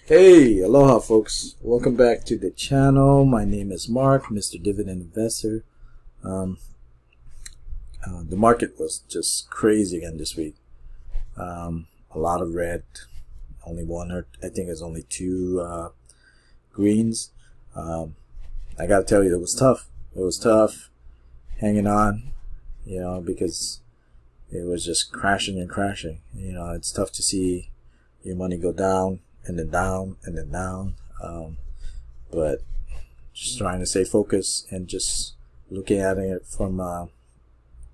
Hey, aloha folks. Welcome back to the channel. My name is Mark, Mr. Dividend Investor. The market was just crazy again this week. A lot of red, only one, or I think it's only two greens. I gotta tell you, it was tough. It was tough hanging on, because it was just crashing and crashing. It's tough to see your money go down and then down and then down, but just trying to stay focused and just looking at it from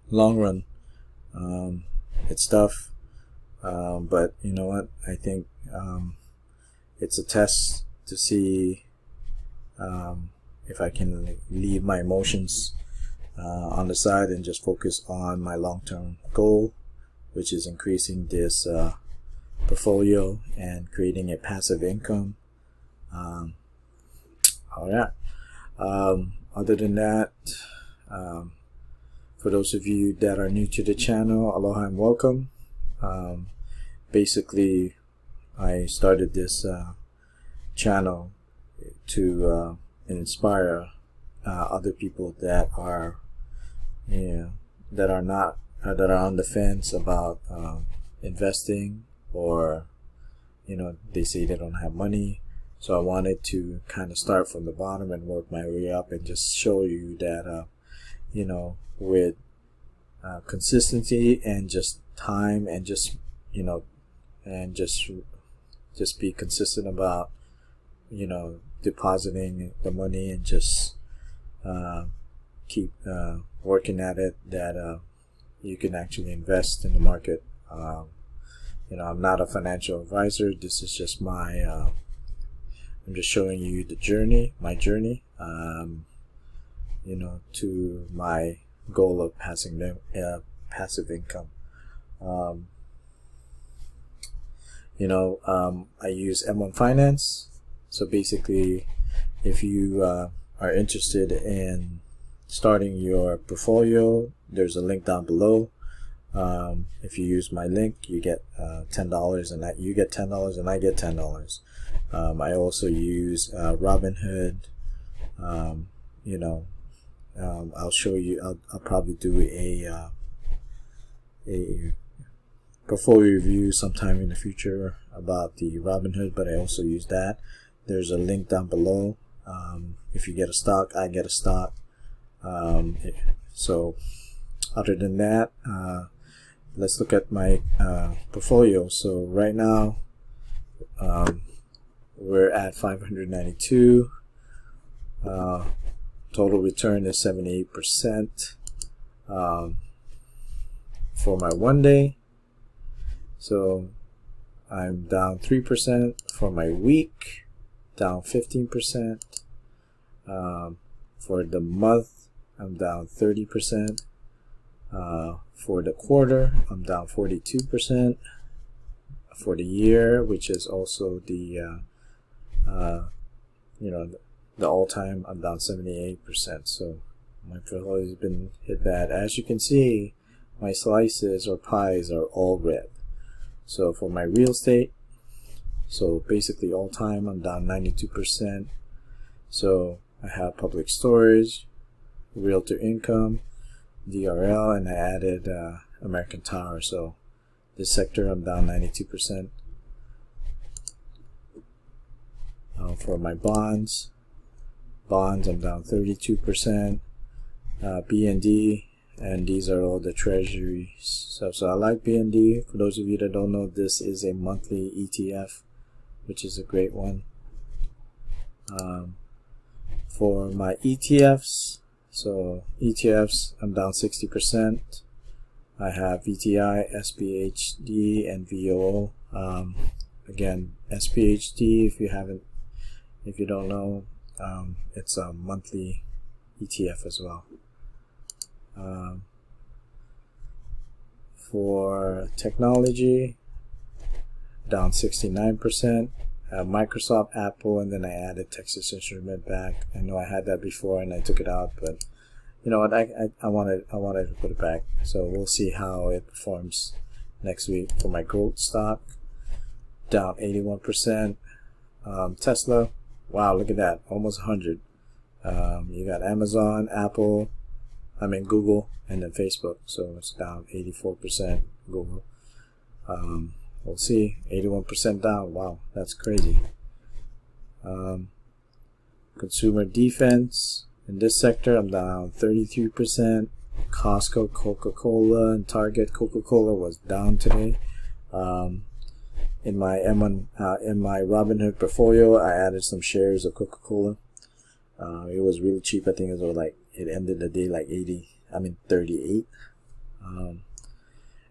long run. It's tough, but you know what, I think it's a test to see if I can leave my emotions on the side and just focus on my long-term goal, which is increasing this portfolio and creating a passive income. Other than that, for those of you that are new to the channel, aloha and welcome. Basically, I started this channel to inspire other people that are that are on the fence about investing, or they say they don't have money. So I wanted to kind of start from the bottom and work my way up and just show you that with consistency and just time and just just be consistent about depositing the money and just keep working at it, that you can actually invest in the market. I'm not a financial advisor. This is just I'm just showing you the journey, my journey, to my goal of passive income. I use M1 Finance. So basically, if you are interested in starting your portfolio, there's a link down below. If you use my link, you get $10, and you get $10 and I get $10. I also use Robinhood. I'll show you. I'll probably do a portfolio review sometime in the future about the Robinhood, but I also use that. There's a link down below. If you get a stock, I get a stock. So other than that, let's look at my portfolio. So right now, we're at 592. Total return is 78% for my 1 day. So I'm down 3% for my week, down 15%. For the month, I'm down 30%. For the quarter, I'm down 42%. For the year, which is also the the all-time, I'm down 78%. So my portfolio has been hit bad. As you can see, my slices or pies are all red. So for my real estate, so basically all-time, I'm down 92%. So I have public storage, realtor income, DRL, and I added American Tower. So this sector, I'm down 92%. For my bonds, I'm down 32%. BND, and these are all the treasuries. So I like BND. For those of you that don't know, this is a monthly ETF, which is a great one. For my ETFs, so ETFs, I'm down 60%. I have VTI, SPHD, and VOO. Again, SPHD, if you don't know, it's a monthly ETF as well. For technology, down 69%. Microsoft, Apple, and then I added Texas Instrument back. I know I had that before and I took it out, but you know what, I wanted to put it back. So we'll see how it performs next week. For my gold stock, down 81%. Tesla, wow, look at that, almost 100. You got Amazon, Apple, Google, and then Facebook. So it's down 84%. Google. We'll see. 81% down. Wow, that's crazy. Consumer defense in this sector, I'm down 33%. Costco, Coca-Cola, and Target. Coca-Cola was down today. In my Robinhood portfolio, I added some shares of Coca-Cola. It was really cheap. I think it was like, it ended the day like 38.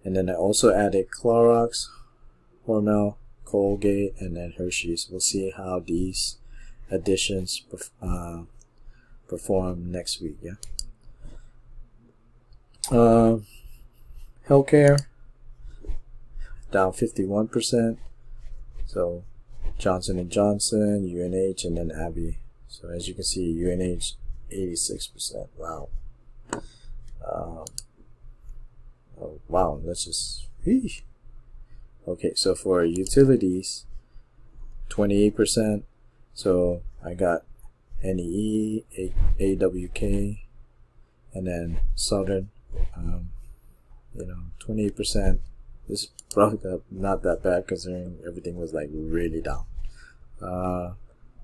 And then I also added Clorox, Hormel, Colgate, and then Hershey's. We'll see how these additions perform next week. Yeah. Healthcare down 51%. So Johnson & Johnson, UNH, and then Abbey. So as you can see, UNH 86%. Wow. Oh, wow. Let's just. Eesh. Okay, so for utilities, 28%. So I got NEE, AWK, and then Southern. 28%. This is probably not that bad considering everything was like really down.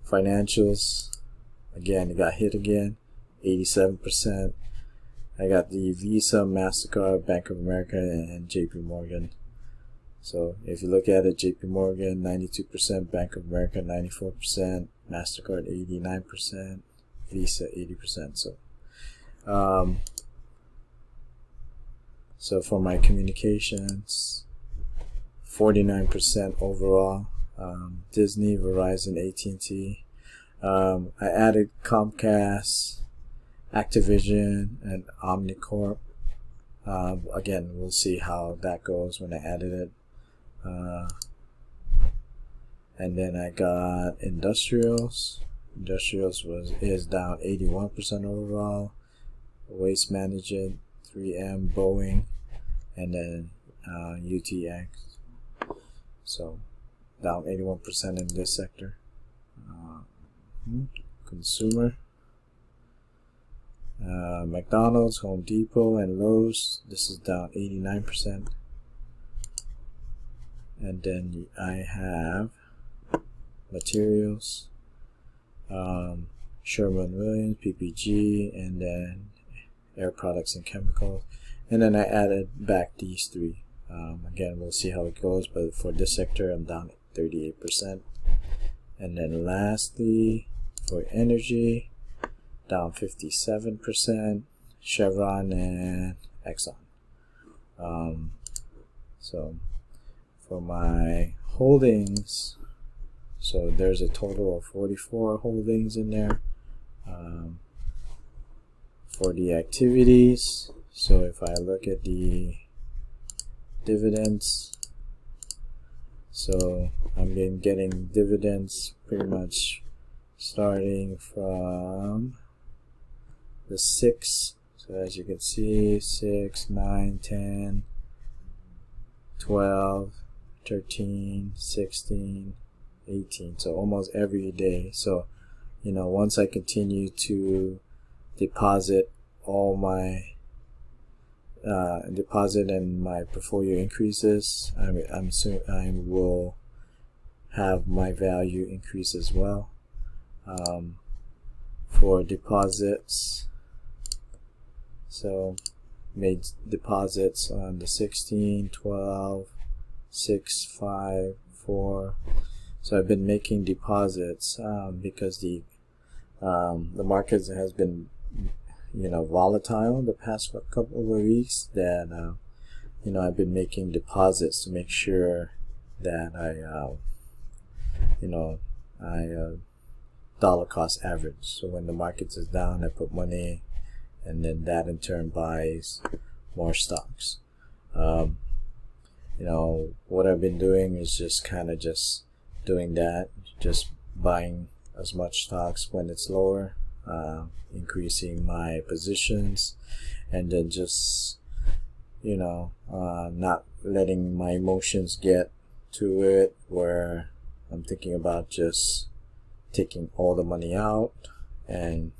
Financials, again, it got hit again, 87%. I got the Visa, MasterCard, Bank of America, and JP Morgan. So if you look at it, JP Morgan 92%, Bank of America 94%, MasterCard 89%, Visa 80%. So for my communications, 49% overall. Disney, Verizon, AT&T. I added Comcast, Activision, and Omnicorp. Again, we'll see how that goes when I added it. And then I got Industrials. Industrials is down 81% overall. Waste Management, 3M, Boeing, and then UTX. So down 81% in this sector. Consumer, McDonald's, Home Depot, and Lowe's. This is down 89%. And then I have materials, Sherwin-Williams, PPG, and then Air Products and Chemicals. And then I added back these three. Again, we'll see how it goes, but for this sector, I'm down 38%. And then lastly, for energy, down 57%, Chevron and Exxon. So for my holdings, so there's a total of 44 holdings in there. For the activities, so if I look at the dividends, so I'm getting dividends pretty much starting from the 6. So as you can see, 6, 9, 10, 12, 13, 16, 18. So almost every day. So, once I continue to deposit all my deposit and my portfolio increases, I will have my value increase as well. For deposits, so made deposits on the 16, 12, 6, 5, 4. So I've been making deposits because the market has been volatile the past couple of weeks, that I've been making deposits to make sure that I dollar cost average. So when the market is down, I put money, and then that in turn buys more stocks. What I've been doing is just doing that, just buying as much stocks when it's lower, increasing my positions, and then just not letting my emotions get to it where I'm thinking about just taking all the money out and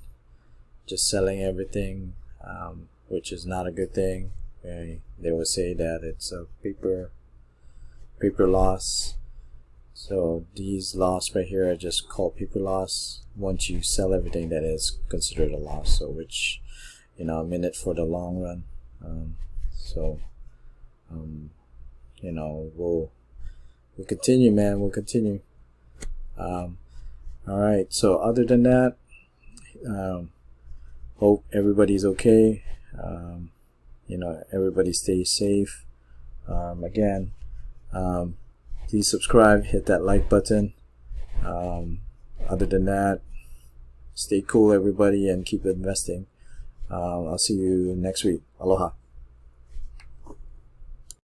just selling everything, which is not a good thing. They will say that it's a paper loss. So these loss right here are just called paper loss. Once you sell everything, that is considered a loss. So which, I'm in it for the long run. We'll continue, man. We'll continue. All right. So other than that, hope everybody's okay. Everybody stays safe. Again, please subscribe, hit that like button. Other than that, stay cool, everybody, and keep investing. I'll see you next week. Aloha.